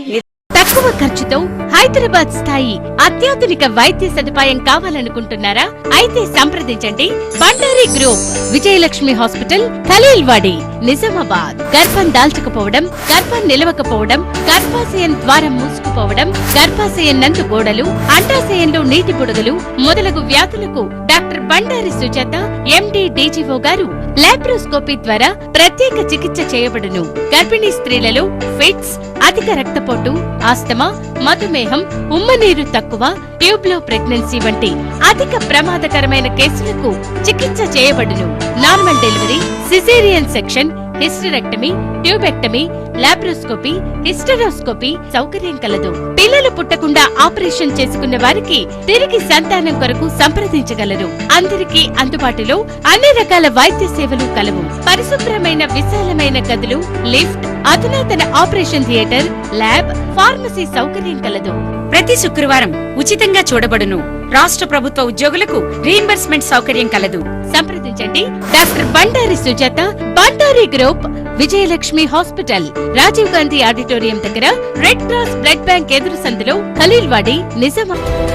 తక్కువ ఖర్చుతో హైదరాబాద్ స్థాయి అత్యాధునిక వైద్య సదుపాయం కావాలనుకుంటున్నారా? అయితే సంప్రదించండి బండారి గ్రూప్, విజయలక్ష్మి హాస్పిటల్, ఖలీల్వాడి, నిజామాబాద్. గర్భం దాల్చకపోవడం, గర్భం నిలవకపోవడం, గర్భాశయం ద్వారం మూసుకుపోవడం, గర్భాశయం నందు గోడలు, అండాశయంలో నీటి బుడగలు మొదలగు వ్యాధులకు డాక్టర్ బండారి సుజాత ఎండి డీజీఓ గారు లాప్రోస్కోపీ ద్వారా ప్రత్యేక చికిత్స చేయబడును. గర్భిణీ స్త్రీలలో ఫిట్స్, అధిక రక్తపోటు, ఆస్తమా, మధుమేహం, ఉమ్మనీరు తక్కువ, ట్యూబ్లో ప్రెగ్నెన్సీ వంటి అధిక ప్రమాదకరమైన కేసులకు చికిత్స చేయబడును. Normal delivery, caesarean section, hysterectomy, tubectomy, laparoscopy, hysteroscopy సౌకర్యం కలదు. పిల్లలు పుట్టకుండా ఆపరేషన్ చేసుకున్న వారికి తిరిగి సంతానం కొరకు సంప్రదించగలరు. అందరికీ అందుబాటులో అన్ని రకాల వైద్య సేవలు కలవు. పరిశుభ్రమైన విశాలమైన గదులు, లిఫ్ట్, అధునాతన ఆపరేషన్ థియేటర్, ల్యాబ్, ఫార్మసీ సౌకర్యం కలదు. ప్రతి శుక్రవారం ఉచితంగా చూడబడును. రాష్ట్ర ప్రభుత్వ ఉద్యోగులకు రీయింబర్స్మెంట్ సౌకర్యం కలదు. సంప్రదించండి doctor Bandari Sujatha, Bandari group, Vijayalakshmi hospital, Rajiv Gandhi auditorium దగ్గర, రెడ్ క్రాస్ బ్లడ్ బ్యాంక్ ఎదురు సందులో, ఖలీల్వాడి, నిజామాబాద్.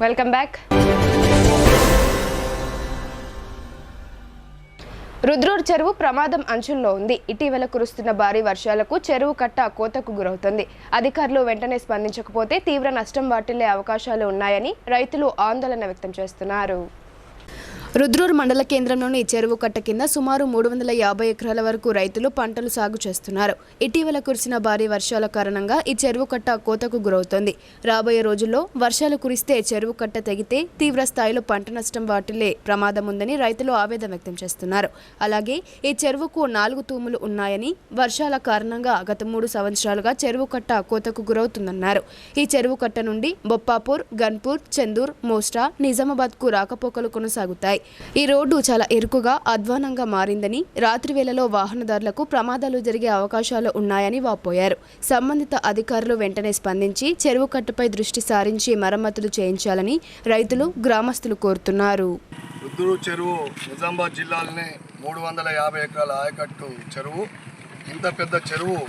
Welcome back. రుద్రూర్ చెరువు ప్రమాదం అంచుల్లో ఉంది. ఇటీవల కురుస్తున్న భారీ వర్షాలకు చెరువు కట్ట కోతకు గురవుతుంది. అధికారులు వెంటనే స్పందించకపోతే తీవ్ర నష్టం వాటిల్లే అవకాశాలు ఉన్నాయని రైతులు ఆందోళన వ్యక్తం చేస్తున్నారు. రుద్రూర్ మండల కేంద్రంలోని చెరువు కట్ట కింద సుమారు 350 ఎకరాల వరకు రైతులు పంటలు సాగు చేస్తున్నారు. ఇటీవల కురిసిన భారీ వర్షాల కారణంగా ఈ చెరువు కట్ట కోతకు గురవుతోంది. రాబోయే రోజుల్లో వర్షాలు కురిస్తే చెరువు కట్ట తెగితే తీవ్ర స్థాయిలో పంట నష్టం వాటిల్లే ప్రమాదం ఉందని రైతులు ఆవేదన వ్యక్తం చేస్తున్నారు. అలాగే ఈ చెరువుకు 4 తూములు ఉన్నాయని, వర్షాల కారణంగా గత 3 సంవత్సరాలుగా చెరువు కట్ట కోతకు గురవుతుందన్నారు. ఈ చెరువు కట్ట నుండి బొప్పాపూర్, గన్పూర్, చందూర్, మోస్టా, నిజామాబాద్కు రాకపోకలు కొనసాగుతాయి. ఈ రోడ్డు చాలా ఇరుకుగా, అధ్వానంగా మారిందని, రాత్రి వేళలో వాహనదారులకు ప్రమాదాలు జరిగే అవకాశాలు ఉన్నాయని వాపోయారు. సంబంధిత అధికారులు వెంటనే స్పందించి చెరువు కట్టపై దృష్టి సారించి మరమ్మతులు చేయించాలని రైతులు, గ్రామస్తులు కోరుతున్నారు. రుద్రూర్ చెరువు నిజామాబాద్ జిల్లాలోనే 350 ఎకరాల ఆయకట్టు చెరువు. ఇంత పెద్ద చెరువు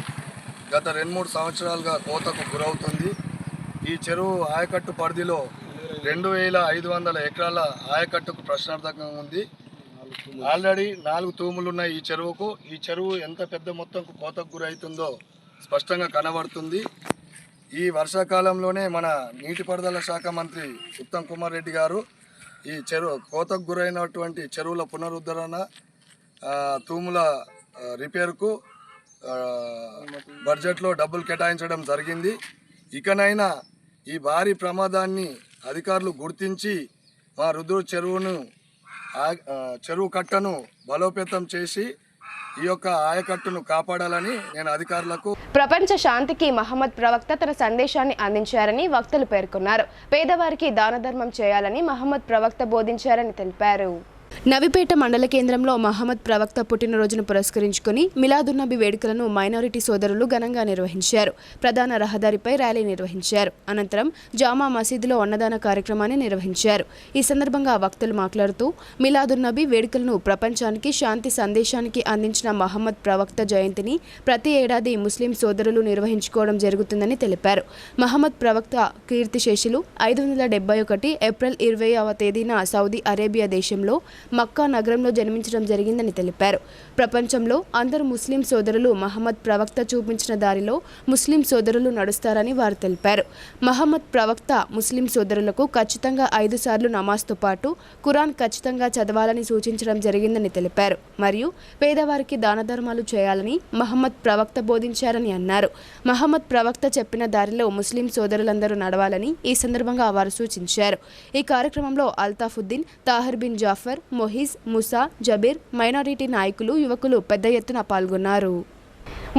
గత 2-3 సంవత్సరాలుగా కోతకు గురవుతుంది. ఈ చెరువు ఆయకట్టు పరిధిలో 2500 ఎకరాల ఆయకట్టుకు ప్రశ్నార్థకంగా ఉంది. ఆల్రెడీ 4 తూములు ఉన్నాయి ఈ చెరువుకు. ఈ చెరువు ఎంత పెద్ద మొత్తంకు కోతకు గురవుతుందో స్పష్టంగా కనబడుతుంది. ఈ వర్షాకాలంలోనే మన నీటిపారుదల శాఖ మంత్రి ఉత్తమ్ కుమార్ రెడ్డి గారు ఈ కోతకు గురైనటువంటి చెరువుల పునరుద్ధరణ, తూముల రిపేర్కు బడ్జెట్లో డబ్బులు కేటాయించడం జరిగింది. ఇకనైనా ఈ భారీ ప్రమాదాన్ని అధికారులు గుర్తించి మా రుద్రూర్ చెరువు కట్టను బలోపేతం చేసి ఈ యొక్క ఆయకట్టును కాపాడాలని నేను అధికారులకు. ప్రపంచ శాంతికి మహమ్మద్ ప్రవక్త తన సందేశాన్ని అందించారని వక్తలు పేర్కొన్నారు. పేదవారికి దాన ధర్మం చేయాలని మహమ్మద్ ప్రవక్త బోధించారని తెలిపారు. నవిపేట మండల కేంద్రంలో మహమ్మద్ ప్రవక్త పుట్టినరోజును పురస్కరించుకుని మిలాదున్నబి వేడుకలను మైనారిటీ సోదరులు ఘనంగా నిర్వహించారు. ప్రధాన రహదారిపై ర్యాలీ నిర్వహించారు. అనంతరం జామా మసీదులో అన్నదాన కార్యక్రమాన్ని నిర్వహించారు. ఈ సందర్భంగా వక్తలు మాట్లాడుతూ మిలాదున్నబి వేడుకలను ప్రపంచానికి శాంతి సందేశానికి అందించిన మహమ్మద్ ప్రవక్త జయంతిని ప్రతి ఏడాది ముస్లిం సోదరులు నిర్వహించుకోవడం జరుగుతుందని తెలిపారు. మహమ్మద్ ప్రవక్త కీర్తిశేషులు 571 ఏప్రిల్ 20వ తేదీన సౌదీ అరేబియా దేశంలో మక్కా నగరంలో జన్మించడం జరిగిందని తెలిపారు. ప్రపంచంలో అందరు ముస్లిం సోదరులు మహమ్మద్ ప్రవక్త చూపించిన దారిలో ముస్లిం సోదరులు నడుస్తారని వారు తెలిపారు. మహమ్మద్ ప్రవక్త ముస్లిం సోదరులకు ఖచ్చితంగా 5 సార్లు నమాజ్తో పాటు ఖురాన్ ఖచ్చితంగా చదవాలని సూచించడం జరిగిందని తెలిపారు. మరియు పేదవారికి దాన ధర్మాలు చేయాలని మహమ్మద్ ప్రవక్త బోధించారని అన్నారు. మహమ్మద్ ప్రవక్త చెప్పిన దారిలో ముస్లిం సోదరులందరూ నడవాలని ఈ సందర్భంగా వారు సూచించారు. ఈ కార్యక్రమంలో అల్తాఫుద్దీన్, Tahir bin Jafar, మొహీజ్, ముసా, Jabeur, minority నాయకులు, యువకులు పెద్ద ఎత్తున పాల్గొన్నారు.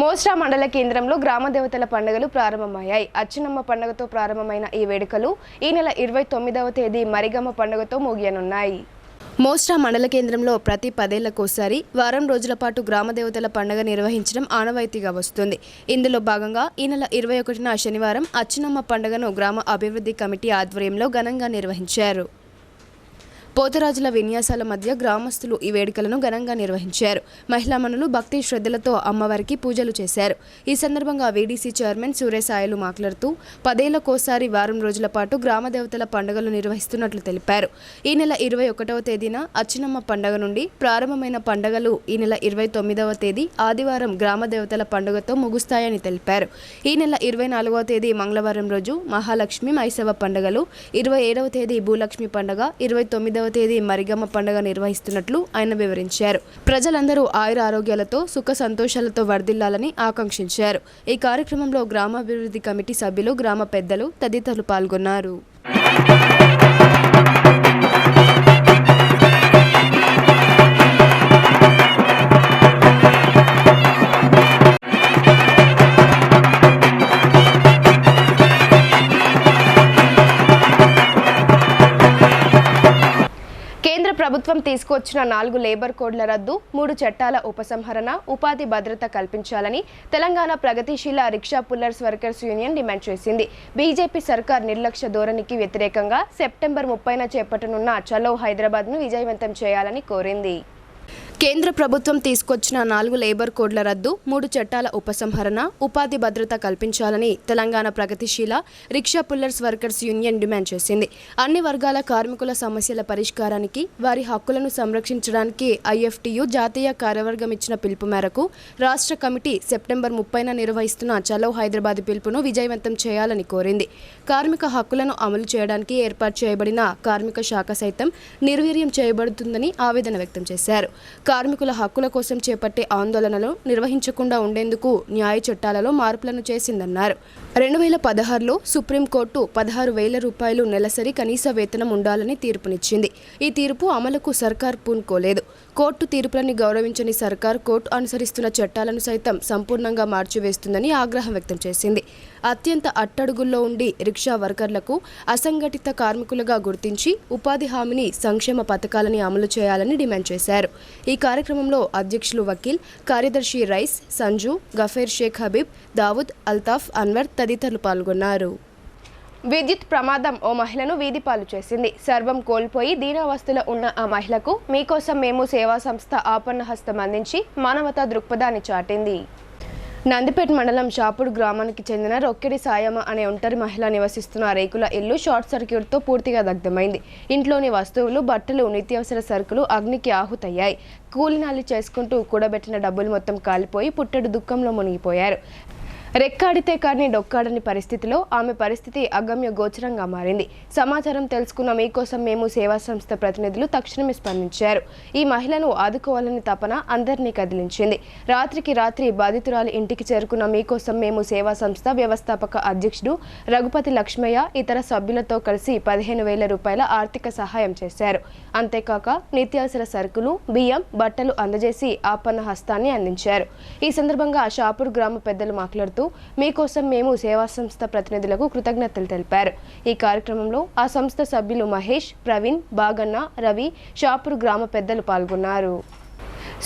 మోస్రా మండల కేంద్రంలో గ్రామ దేవతల పండుగలు ప్రారంభమయ్యాయి. అచ్చినమ్మ పండుగతో ప్రారంభమైన ఈ వేడుకలు ఈ నెల 29వ తేదీ మరిగమ్మ పండుగతో ముగియనున్నాయి. మోస్రా మండల కేంద్రంలో ప్రతి 10 ఏళ్లకోసారి వారం రోజుల పాటు గ్రామదేవతల పండుగ నిర్వహించడం ఆనవాయితీగా వస్తుంది. ఇందులో భాగంగా ఈ నెల 21న శనివారం అచ్చినమ్మ పండుగను గ్రామ అభివృద్ధి కమిటీ ఆధ్వర్యంలో ఘనంగా నిర్వహించారు. పోతరాజుల విన్యాసాల మధ్య గ్రామస్తులు ఈ వేడుకలను ఘనంగా నిర్వహించారు. మహిళామణులు భక్తి శ్రద్ధలతో అమ్మవారికి పూజలు చేశారు. ఈ సందర్భంగా వీడీసీ చైర్మన్ సూర్యసాయలు మాట్లాడుతూ 10 ఏళ్లకోసారి వారం రోజుల పాటు గ్రామదేవతల పండుగలు నిర్వహిస్తున్నట్లు తెలిపారు. ఈ నెల 21వ తేదీన అచ్చినమ్మ పండుగ నుండి ప్రారంభమైన పండుగలు ఈ నెల 29వ తేదీ ఆదివారం గ్రామదేవతల పండుగతో ముగుస్తాయని తెలిపారు. ఈ నెల 24వ తేదీ మంగళవారం రోజు మహాలక్ష్మి మైసవ పండుగలు, 27వ తేదీ భూలక్ష్మి పండుగ, 29వ తేదీ మరిగమ్మ పండుగ నిర్వహిస్తున్నట్లు ఆయన వివరించారు. ప్రజలందరూ ఆయుర ఆరోగ్యాలతో సుఖ సంతోషాలతో వర్ధిల్లాలని ఆకాంక్షించారు. ఈ కార్యక్రమంలో గ్రామాభివృద్ధి కమిటీ సభ్యులు, గ్రామ పెద్దలు తదితరులు పాల్గొన్నారు. ప్రభుత్వం తీసుకొచ్చిన 4 లేబర్ కోడ్ల రద్దు, 3 చట్టాల ఉపసంహరణ, ఉపాధి భద్రత కల్పించాలని తెలంగాణ ప్రగతిశీల rickshaw pullers workers union demand చేసింది. బీజేపీ సర్కార్ నిర్లక్ష్య ధోరణికి వ్యతిరేకంగా సెప్టెంబర్ 30న చేపట్టనున్న చలో హైదరాబాద్ను విజయవంతం చేయాలని కోరింది. కేంద్ర ప్రభుత్వం తీసుకొచ్చిన 4 లేబర్ కోడ్ల రద్దు, 3 చట్టాల ఉపసంహరణ, ఉపాధి భద్రత కల్పించాలని తెలంగాణ ప్రగతిశీల rickshaw pullers workers union demand చేసింది. అన్ని వర్గాల కార్మికుల సమస్యల పరిష్కారానికి, వారి హక్కులను సంరక్షించడానికి ఐఎఫ్టియు జాతీయ కార్యవర్గం ఇచ్చిన పిలుపు మేరకు రాష్ట్ర కమిటీ సెప్టెంబర్ 30న నిర్వహిస్తున్న చలో హైదరాబాద్ పిలుపును విజయవంతం చేయాలని కోరింది. కార్మిక హక్కులను అమలు చేయడానికి ఏర్పాటు చేయబడిన కార్మిక శాఖ సైతం నిర్వీర్యం చేయబడుతుందని ఆవేదన వ్యక్తం చేశారు. కార్మికుల హక్కుల కోసం చేపట్టే ఆందోళనలు నిర్వహించకుండా ఉండేందుకు న్యాయ చట్టాలలో మార్పులను చేసిందన్నారు. 2016లో సుప్రీంకోర్టు 16,000 రూపాయలు నెలసరి కనీస వేతనం ఉండాలని తీర్పునిచ్చింది. ఈ తీర్పు అమలుకు సర్కార్ పూనుకోలేదు. కోర్టు తీర్పులను గౌరవించని సర్కార్ కోర్టు అనుసరిస్తున్న చట్టాలను సైతం సంపూర్ణంగా మార్చివేస్తుందని ఆగ్రహం వ్యక్తం చేసింది. అత్యంత అట్టడుగుల్లో ఉండి రిక్షా వర్కర్లకు అసంఘటిత కార్మికులుగా గుర్తించి ఉపాధి హామీని, సంక్షేమ పథకాలని అమలు చేయాలని డిమాండ్ చేశారు. ఈ కార్యక్రమంలో అధ్యక్షులు వకీల్, కార్యదర్శి రైస్, సంజు, గఫేర్ షేక్ హబీబ్, దావుద్, అల్తాఫ్, అన్వర్ తదితరులు పాల్గొన్నారు. విద్యుత్ ప్రమాదం ఓ మహిళను వీధిపాలు చేసింది. సర్వం కోల్పోయి దీనావస్థలో ఉన్న ఆ మహిళకు మీకోసం మేము సేవా సంస్థ ఆపన్న హస్తం అందించి మానవతా దృక్పథాన్ని చాటింది. నందిపేట మండలం షాపుడు గ్రామానికి చెందిన రొక్కిడి సాయమ్మ అనే ఒంటరి మహిళ నివసిస్తున్న రేకుల ఇల్లు షార్ట్ సర్క్యూట్తో పూర్తిగా దగ్ధమైంది. ఇంట్లోని వస్తువులు, బట్టలు, నిత్యావసర సరుకులు అగ్నికి ఆహుతయ్యాయి. కూలినాలి చేసుకుంటూ కూడబెట్టిన డబ్బులు మొత్తం కాలిపోయి పుట్టెడు దుఃఖంలో మునిగిపోయారు. రెక్కాడితే కానీ డొక్కాడని పరిస్థితిలో ఆమె పరిస్థితి అగమ్య గోచరంగా మారింది. సమాచారం తెలుసుకున్న మీకోసం మేము సేవా సంస్థ ప్రతినిధులు తక్షణమే స్పందించారు. ఈ మహిళను ఆదుకోవాలని తపన అందరినీ కదిలించింది. రాత్రికి రాత్రి బాధితురాలి ఇంటికి చేరుకున్న మీకోసం మేము సేవా సంస్థ వ్యవస్థాపక అధ్యక్షుడు రఘుపతి లక్ష్మయ్య ఇతర సభ్యులతో కలిసి 15,000 రూపాయల ఆర్థిక సహాయం చేశారు. అంతేకాక నిత్యావసర సరుకులు, బియ్యం, బట్టలు అందజేసి ఆపన్న హస్తాన్ని అందించారు. ఈ సందర్భంగా షాపూర్ గ్రామ పెద్దలు మాట్లాడుతూ మీకోసం మేము సేవా సంస్థ ప్రతినిధులకు కృతజ్ఞతలు తెలిపారు. ఈ కార్యక్రమంలో ఆ సంస్థ సభ్యులు మహేష్, ప్రవీణ్, బాగన్న, రవి, షాపూర్ గ్రామ పెద్దలు పాల్గొన్నారు.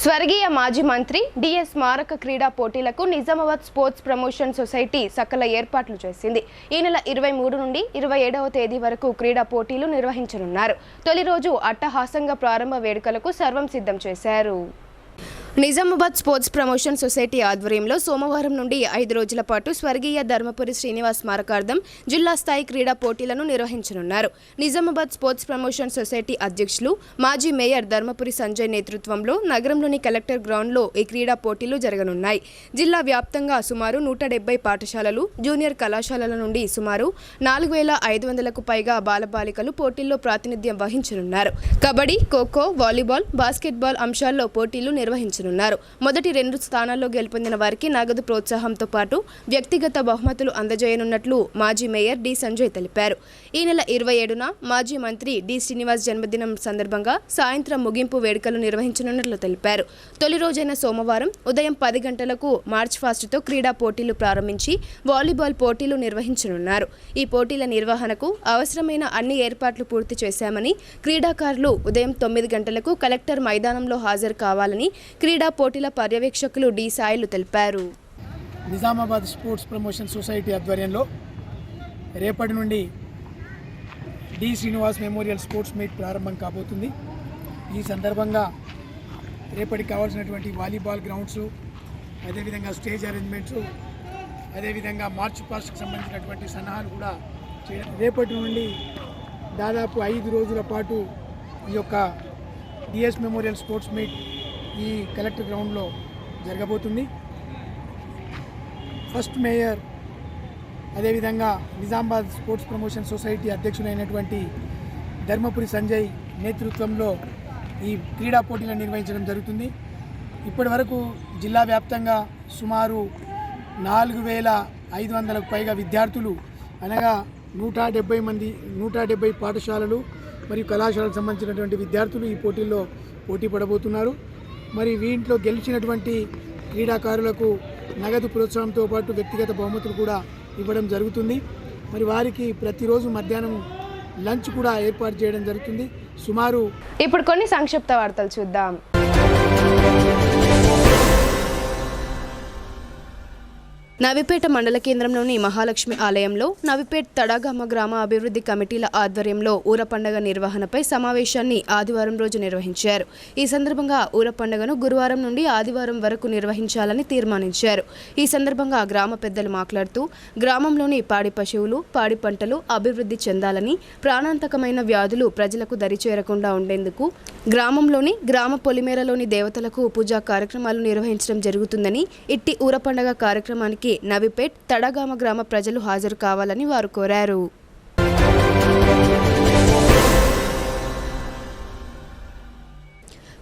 స్వర్గీయ మాజీ మంత్రి డిఎస్ స్మారక క్రీడా పోటీలకు నిజామాబాద్ స్పోర్ట్స్ ప్రమోషన్ సొసైటీ సకల ఏర్పాట్లు చేసింది. ఈ నెల 23 నుండి 27వ తేదీ వరకు క్రీడా పోటీలు నిర్వహించనున్నారు. తొలి రోజు అట్టహాసంగా ప్రారంభ వేడుకలకు సర్వం సిద్ధం చేశారు. నిజామాబాద్ స్పోర్ట్స్ ప్రమోషన్ సొసైటీ ఆధ్వర్యంలో సోమవారం నుండి 5 రోజుల పాటు స్వర్గీయ ధర్మపురి శ్రీనివాస్ స్మారకార్థం జిల్లా స్థాయి క్రీడా పోటీలను నిర్వహించనున్నారు. నిజామాబాద్ స్పోర్ట్స్ ప్రమోషన్ సొసైటీ అధ్యక్షులు మాజీ మేయర్ ధర్మపురి సంజయ్ నేతృత్వంలో నగరంలోని కలెక్టర్ గ్రౌండ్లో ఈ క్రీడా పోటీలు జరగనున్నాయి. జిల్లా వ్యాప్తంగా సుమారు 170 పాఠశాలలు, జూనియర్ కళాశాలల నుండి సుమారు 4,500కు పైగా బాలబాలికలు పోటీల్లో ప్రాతినిధ్యం వహించనున్నారు. కబడ్డీ, ఖోఖో, వాలీబాల్, బాస్కెట్బాల్ అంశాల్లో పోటీలు నిర్వహించనున్నారు. మొదటి 2 స్థానాల్లో గెలుపొందిన వారికి నగదు ప్రోత్సాహంతో పాటు వ్యక్తిగత బహుమతులు అందజేయనున్నట్లు మాజీ మేయర్ డి సంజయ్ తెలిపారు. ఈ నెల 27న మాజీ మంత్రి డి శ్రీనివాస్ జన్మదినం సందర్భంగా సాయంత్రం ముగింపు వేడుకలు నిర్వహించనున్నట్లు తెలిపారు. తొలి రోజైన సోమవారం ఉదయం 10 గంటలకు మార్చ్ ఫాస్ట్తో క్రీడా పోటీలు ప్రారంభించి వాలీబాల్ పోటీలు నిర్వహించనున్నారు. ఈ పోటీల నిర్వహణకు అవసరమైన అన్ని ఏర్పాట్లు పూర్తి చేశామని, క్రీడాకారులు ఉదయం 9 గంటలకు కలెక్టర్ మైదానంలో హాజరు కావాలని క్రీడా పోటీల పర్యవేక్షకులు డి సాయిలు తెలిపారు. నిజామాబాద్ స్పోర్ట్స్ ప్రమోషన్ సొసైటీ ఆధ్వర్యంలో రేపటి నుండి D Srinivas memorial sports meet ప్రారంభం కాబోతుంది. ఈ సందర్భంగా రేపటికి కావాల్సినటువంటి వాలీబాల్ గ్రౌండ్స్, అదేవిధంగా స్టేజ్ అరేంజ్మెంట్స్, అదేవిధంగా మార్చ్ పాస్ట్కి సంబంధించినటువంటి సన్నాహాలు కూడా చేయడం. రేపటి నుండి దాదాపు 5 రోజుల పాటు ఈ యొక్క డిఎస్ మెమోరియల్ స్పోర్ట్స్ మీట్ ఈ కలెక్టర్ గ్రౌండ్లో జరగబోతుంది. ఫస్ట్ మేయర్, అదేవిధంగా నిజామాబాద్ స్పోర్ట్స్ ప్రమోషన్ సొసైటీ అధ్యక్షుడైనటువంటి ధర్మపురి సంజయ్ నేతృత్వంలో ఈ క్రీడా పోటీలను నిర్వహించడం జరుగుతుంది. ఇప్పటి వరకు జిల్లా వ్యాప్తంగా సుమారు 4,500కు పైగా విద్యార్థులు, అనగా 170 పాఠశాలలు మరియు కళాశాలకు సంబంధించినటువంటి విద్యార్థులు ఈ పోటీల్లో పోటీ పడబోతున్నారు. మరి వీంట్లో గెలిచినటువంటి క్రీడాకారులకు నగదు ప్రోత్సాహంతో పాటు వ్యక్తిగత బహుమతులు కూడా ఇవ్వడం జరుగుతుంది. మరి వారికి ప్రతిరోజు మధ్యాహ్నం లంచ్ కూడా ఏర్పాటు చేయడం జరుగుతుంది. సుమారు ఇప్పుడు కొన్ని సంక్షిప్త వార్తలు చూద్దాం. నవిపేట మండల కేంద్రంలోని మహాలక్ష్మి ఆలయంలో నవిపేట్ తడాగామ గ్రామ అభివృద్ధి కమిటీల ఆధ్వర్యంలో ఊర పండుగ నిర్వహణపై సమావేశాన్ని ఆదివారం రోజు నిర్వహించారు. ఈ సందర్భంగా ఊర పండుగను గురువారం నుండి ఆదివారం వరకు నిర్వహించాలని తీర్మానించారు. ఈ సందర్భంగా గ్రామ పెద్దలు మాట్లాడుతూ గ్రామంలోని పాడి పశువులు, పాడి పంటలు అభివృద్ధి చెందాలని, ప్రాణాంతకమైన వ్యాధులు ప్రజలకు దరిచేరకుండా ఉండేందుకు గ్రామంలోని గ్రామ పొలిమేరలోని దేవతలకు పూజా కార్యక్రమాలు నిర్వహించడం జరుగుతుందని, ఇట్టి ఊర పండుగ కార్యక్రమానికి నవిపేట్ తడగామ గ్రామ ప్రజలు హాజరు కావాలని వారు కోరారు.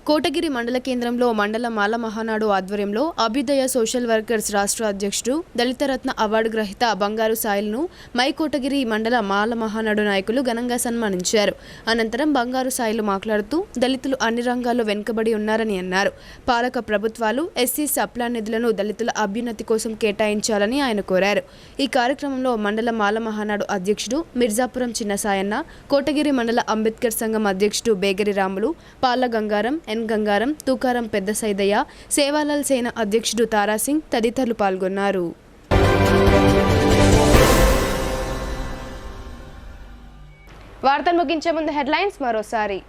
కోటగిరి మండల కేంద్రంలో మండల మాల మహానాడు ఆధ్వర్యంలో అభ్యుదయ సోషల్ వర్కర్స్ రాష్ట్ర అధ్యక్షుడు, దళితరత్న అవార్డు గ్రహీత బంగారు సాయిల్ను మై కోటగిరి మండల మాల మహానాడు నాయకులు ఘనంగా సన్మానించారు. అనంతరం బంగారు సాయిలు మాట్లాడుతూ దళితులు అన్ని రంగాల్లో వెనుకబడి ఉన్నారని అన్నారు. పాలక ప్రభుత్వాలు ఎస్సీ సప్లాన్ నిధులను దళితుల అభ్యున్నతి కోసం కేటాయించాలని ఆయన కోరారు. ఈ కార్యక్రమంలో మండల మాల మహానాడు అధ్యక్షుడు మిర్జాపురం చిన్న సాయన్న, కోటగిరి మండల అంబేద్కర్ సంఘం అధ్యక్షుడు బేగరి రాములు, పాల గంగారం, ఎన్ గంగారం, తుకారం పెద్ద సైదయ్య, సేవాలాల్ సేన అధ్యక్షుడు తారాసింగ్ తదితరులు పాల్గొన్నారు. వార్తలు ముగించే ముందు హెడ్లైన్స్ మరోసారి.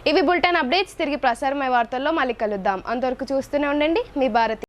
ఇవి బులెటిన్ అప్డేట్స్. తిరిగి ప్రసారమయ్యే వార్తల్లో మళ్ళీ కలుద్దాం. అంతవరకు చూస్తూనే ఉండండి మీ భారతి.